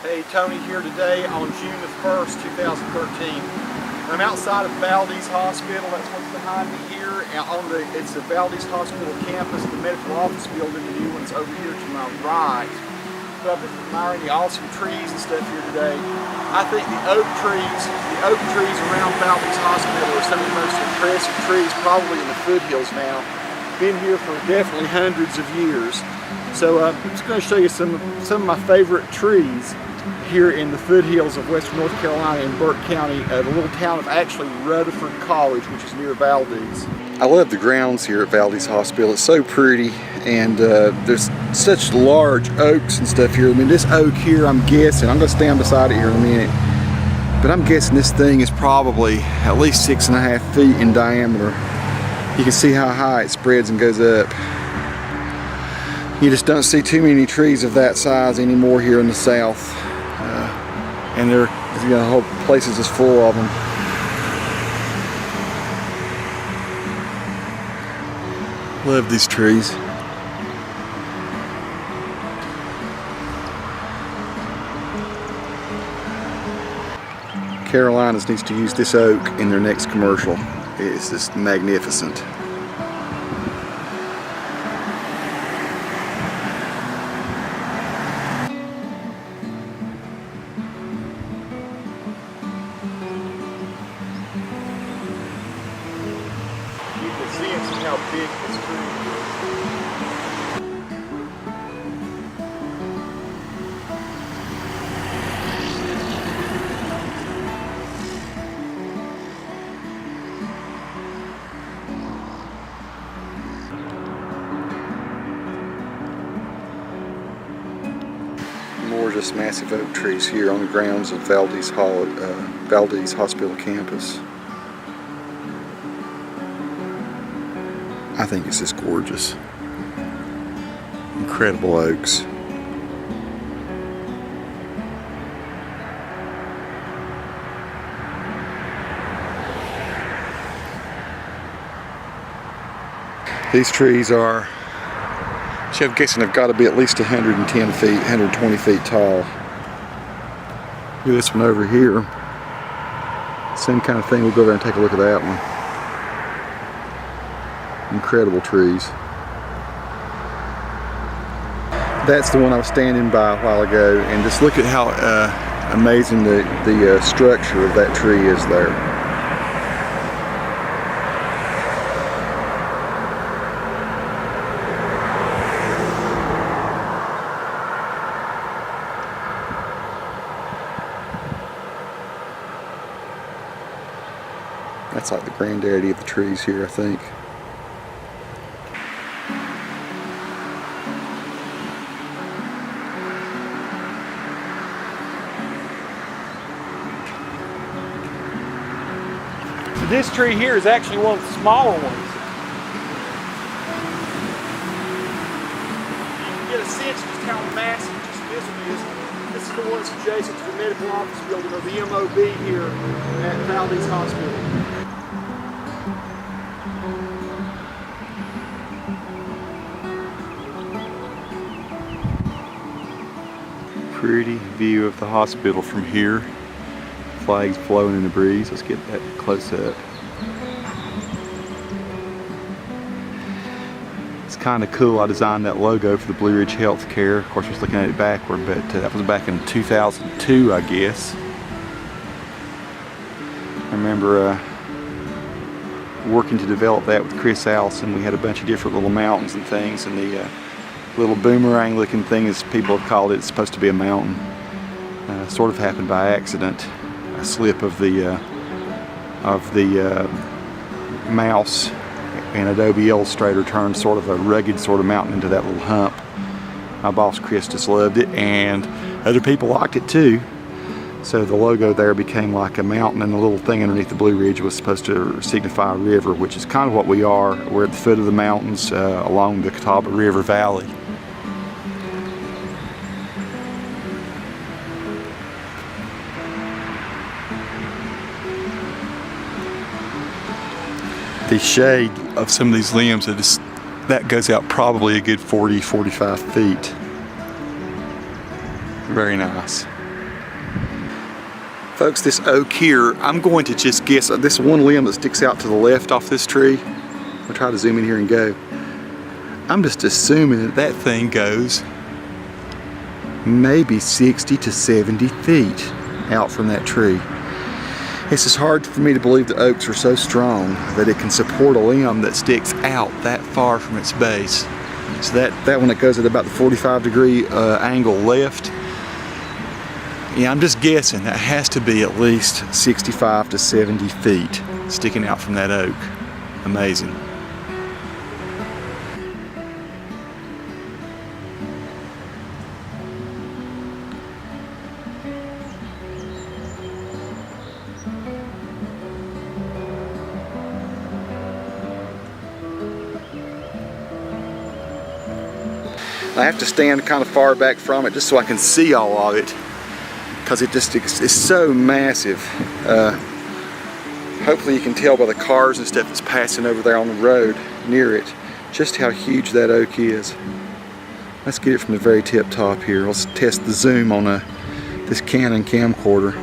Hey, Tony here today on June the 1st, 2013. I'm outside of Valdese Hospital. That's what's behind me here. It's the Valdese Hospital Campus, the medical office building. The new one's over here to my right. But I've been admiring the awesome trees and stuff here today. I think the oak trees around Valdese Hospital are some of the most impressive trees probably in the foothills now. Been here for definitely hundreds of years. So I'm just going to show you some of my favorite trees here in the foothills of western North Carolina in Burke County, the little town of actually Rutherford College, which is near Valdese. I love the grounds here at Valdese Hospital. It's so pretty, and there's such large oaks and stuff here. I mean, this oak here, I'm guessing, I'm going to stand beside it here in a minute, but I'm guessing this thing is probably at least 6.5 feet in diameter. You can see how high it spreads and goes up. You just don't see too many trees of that size anymore here in the south. And the whole place is just full of them. Love these trees. Carolinas needs to use this oak in their next commercial. It's just magnificent. You can see and see how big this tree is. More just massive oak trees here on the grounds of Valdese Hospital Campus. I think it's just gorgeous. Incredible oaks. These trees are, I'm guessing they've got to be at least 110 feet, 120 feet tall. Look at this one over here. Same kind of thing. We'll go over and take a look at that one. Incredible trees. That's the one I was standing by a while ago, and just look at how amazing the structure of that tree is there. That's like the granddaddy of the trees here, I think. This tree here is actually one of the smaller ones. You can get a sense of just how massive this one is. This is the one that's adjacent to the medical office building, or the MOB here at Valdese Hospital. Pretty view of the hospital from here. Flags blowing in the breeze. Let's get that close up. It's kind of cool. I designed that logo for the Blue Ridge Healthcare. Of course, I was looking at it backward, but that was back in 2002, I guess. I remember working to develop that with Chris Allison. We had a bunch of different little mountains and things, and the little boomerang looking thing, as people have called it, it's supposed to be a mountain. Sort of happened by accident. A slip of the mouse and Adobe Illustrator turned sort of a rugged sort of mountain into that little hump. My boss Chris just loved it, and other people liked it too. So the logo there became like a mountain, and the little thing underneath the Blue Ridge was supposed to signify a river, which is kind of what we are. We're at the foot of the mountains along the Catawba River Valley. The shade of some of these limbs, that goes out probably a good 40-45 feet. Very nice. Folks, this oak here, I'm going to just guess, this one limb that sticks out to the left off this tree, I'll try to zoom in here and go. I'm just assuming that that thing goes maybe 60 to 70 feet out from that tree. It's just hard for me to believe the oaks are so strong that it can support a limb that sticks out that far from its base. So that one that goes at about the 45-degree angle left, yeah, I'm just guessing that has to be at least 65 to 70 feet sticking out from that oak. Amazing. I have to stand kind of far back from it just so I can see all of it, because it's so massive. Hopefully you can tell by the cars and stuff that's passing over there on the road near it just how huge that oak is. Let's get it from the very tip top here. Let's test the zoom on this Canon camcorder.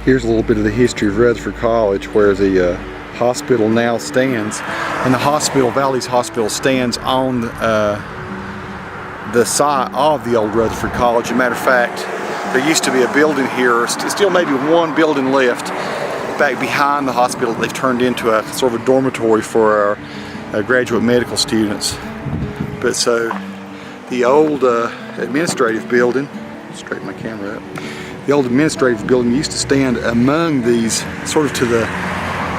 Here's a little bit of the history of Rutherford College, where the hospital now stands. And the hospital, Valdese Hospital, stands on the site of the old Rutherford College. As a matter of fact, there used to be a building here, still maybe one building left back behind the hospital. They've turned into a sort of a dormitory for our graduate medical students. But so the old administrative building, straighten my camera up. The old administrative building used to stand among these, sort of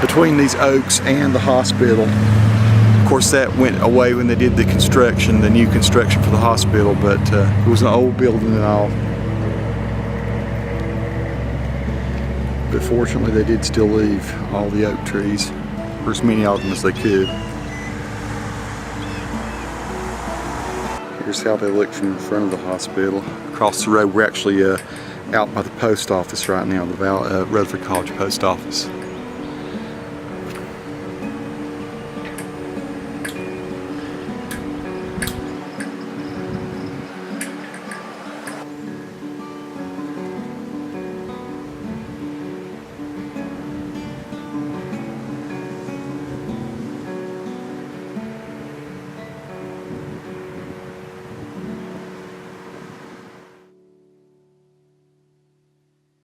between these oaks and the hospital. Of course, that went away when they did the construction, the new construction for the hospital, but it was an old building and all. But fortunately, they did still leave all the oak trees, or as many of them as they could. Here's how they look from in front of the hospital. Across the road, we're actually out by the post office right now, the Rutherford College post office.